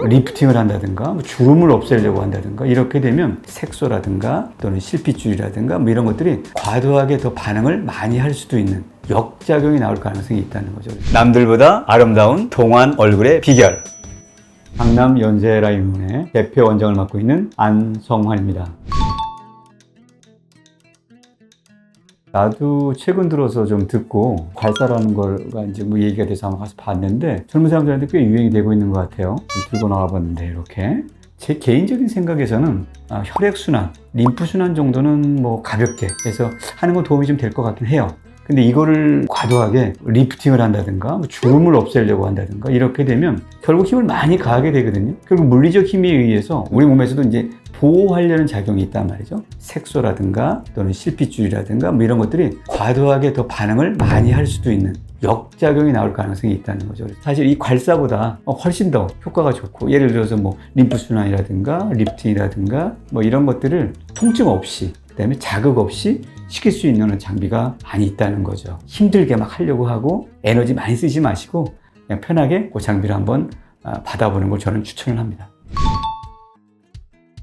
리프팅을 한다든가 주름을 없애려고 한다든가 이렇게 되면 색소라든가 또는 실핏줄이라든가 이런 것들이 과도하게 더 반응을 많이 할 수도 있는 역작용이 나올 가능성이 있다는 거죠. 남들보다 아름다운 동안 얼굴의 비결. 강남 연세라인원의 대표 원장을 맡고 있는 안성환입니다. 나도 최근 들어서 좀 듣고 괄사라는 거가 이제 얘기가 돼서 한번 가서 봤는데 젊은 사람들한테 꽤 유행이 되고 있는 것 같아요. 좀 들고 나와봤는데 이렇게 제 개인적인 생각에서는 혈액순환, 림프순환 정도는 가볍게 해서 하는 건 도움이 좀 될 것 같긴 해요. 근데 이거를 과도하게 리프팅을 한다든가 주름을 없애려고 한다든가 이렇게 되면 결국 힘을 많이 가하게 되거든요. 결국 물리적 힘에 의해서 우리 몸에서도 이제 보호하려는 작용이 있단 말이죠. 색소라든가 또는 실핏줄이라든가 이런 것들이 과도하게 더 반응을 많이 할 수도 있는 역작용이 나올 가능성이 있다는 거죠. 사실 이 괄사보다 훨씬 더 효과가 좋고, 예를 들어서 림프순환이라든가 리프팅이라든가 이런 것들을 통증 없이, 그다음에 자극 없이 시킬 수 있는 장비가 많이 있다는 거죠. 힘들게 막 하려고 하고 에너지 많이 쓰지 마시고 그냥 편하게 그 장비를 한번 받아보는 걸 저는 추천을 합니다.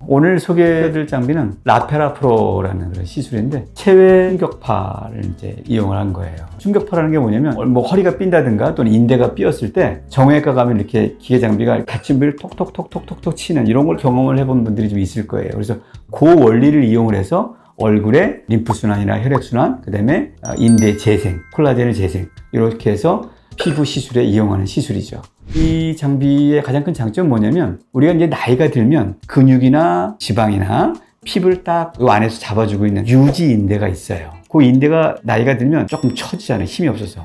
오늘 소개해드릴 장비는 라페라 프로라는 그런 시술인데 체외 충격파를 이제 이용을 한 거예요. 충격파라는 게 뭐냐면 허리가 삔다든가 또는 인대가 삐었을 때 정형외과 가면 이렇게 기계 장비가 닫힌 부위를 톡톡톡톡톡 치는 이런 걸 경험을 해본 분들이 좀 있을 거예요. 그래서 그 원리를 이용을 해서 얼굴에 림프순환이나 혈액순환, 그 다음에 인대 재생, 콜라겐의 재생 이렇게 해서 피부 시술에 이용하는 시술이죠. 이 장비의 가장 큰 장점은 뭐냐면 우리가 이제 나이가 들면 근육이나 지방이나 피부를 딱 이 안에서 잡아주고 있는 유지 인대가 있어요. 그 인대가 나이가 들면 조금 처지잖아요. 힘이 없어서.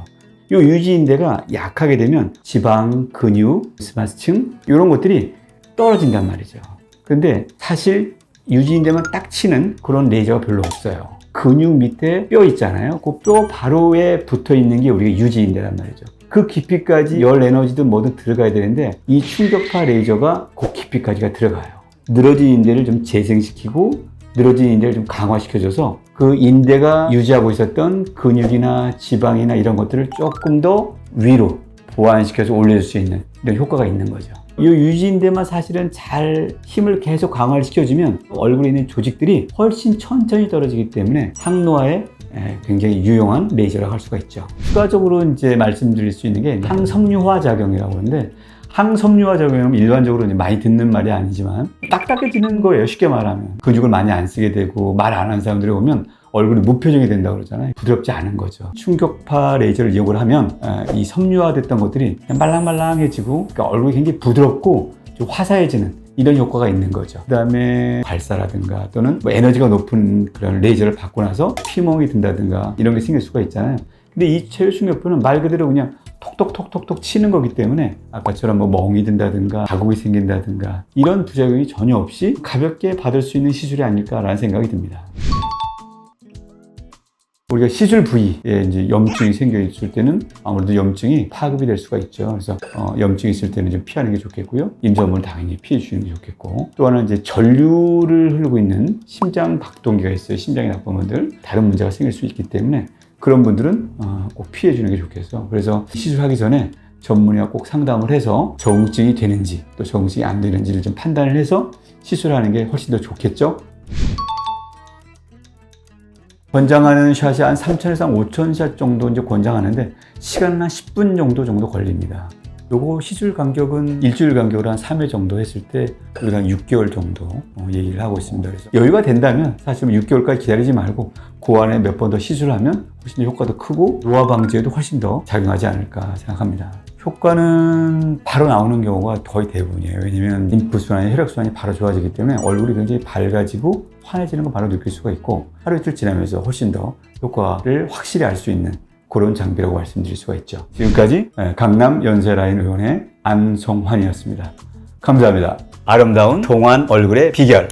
이 유지 인대가 약하게 되면 지방, 근육, 스마스층 이런 것들이 떨어진단 말이죠. 근데 사실 유지인대만 딱 치는 그런 레이저가 별로 없어요. 근육 밑에 뼈 있잖아요. 그 뼈 바로에 붙어 있는 게 우리가 유지인대란 말이죠. 그 깊이까지 열 에너지든 뭐든 들어가야 되는데 이 충격파 레이저가 그 깊이까지가 들어가요. 늘어진 인대를 좀 재생시키고 늘어진 인대를 좀 강화시켜줘서 그 인대가 유지하고 있었던 근육이나 지방이나 이런 것들을 조금 더 위로 보완시켜서 올려줄 수 있는 이런 효과가 있는 거죠. 이 유지인대만 사실은 잘 힘을 계속 강화를 시켜주면 얼굴에 있는 조직들이 훨씬 천천히 떨어지기 때문에 항노화에 굉장히 유용한 레이저라고 할 수가 있죠. 추가적으로 이제 말씀드릴 수 있는 게 항섬유화 작용이라고 하는데, 항섬유화 작용은 일반적으로 많이 듣는 말이 아니지만 딱딱해지는 거예요. 쉽게 말하면 근육을 많이 안 쓰게 되고 말 안 하는 사람들이 오면 얼굴이 무표정이 된다고 그러잖아요. 부드럽지 않은 거죠. 충격파 레이저를 이용을 하면 이 섬유화됐던 것들이 그냥 말랑말랑해지고 그러니까 얼굴이 굉장히 부드럽고 좀 화사해지는 이런 효과가 있는 거죠. 그 다음에 발사라든가 또는 에너지가 높은 그런 레이저를 받고 나서 피멍이 든다든가 이런 게 생길 수가 있잖아요. 근데 이 체외 충격파는 말 그대로 그냥 톡톡톡톡톡 치는 거기 때문에 아까처럼 멍이 든다든가 자국이 생긴다든가 이런 부작용이 전혀 없이 가볍게 받을 수 있는 시술이 아닐까라는 생각이 듭니다. 우리가 시술 부위에 이제 염증이 생겨 있을 때는 아무래도 염증이 파급이 될 수가 있죠. 그래서 염증이 있을 때는 좀 피하는 게 좋겠고요. 임산부는 당연히 피해 주시는 게 좋겠고, 또 하나는 이제 전류를 흐르고 있는 심장 박동기가 있어요. 심장이 나쁜 분들 다른 문제가 생길 수 있기 때문에 그런 분들은 꼭 피해 주는 게 좋겠어. 그래서 시술하기 전에 전문의와 꼭 상담을 해서 적응증이 되는지 또 적응증이 안 되는지를 좀 판단을 해서 시술하는 게 훨씬 더 좋겠죠. 권장하는 샷이 한 3,000에서 5,000샷 정도 이제 권장하는데 시간은 한 10분 정도 걸립니다. 요거 시술 간격은 일주일 간격으로 한 3회 정도 했을 때 우리가 한 6개월 정도 얘기를 하고 있습니다. 그래서 여유가 된다면 사실 6개월까지 기다리지 말고 그 안에 몇 번 더 시술하면 훨씬 더 효과도 크고 노화 방지에도 훨씬 더 작용하지 않을까 생각합니다. 효과는 바로 나오는 경우가 거의 대부분이에요. 왜냐면 림프순환이, 혈액순환이 바로 좋아지기 때문에 얼굴이 굉장히 밝아지고 환해지는 거 바로 느낄 수가 있고 하루 이틀 지나면서 훨씬 더 효과를 확실히 알 수 있는 그런 장비라고 말씀드릴 수가 있죠. 지금까지 강남 연세라인 의원의 안성환이었습니다. 감사합니다. 아름다운 동안 얼굴의 비결.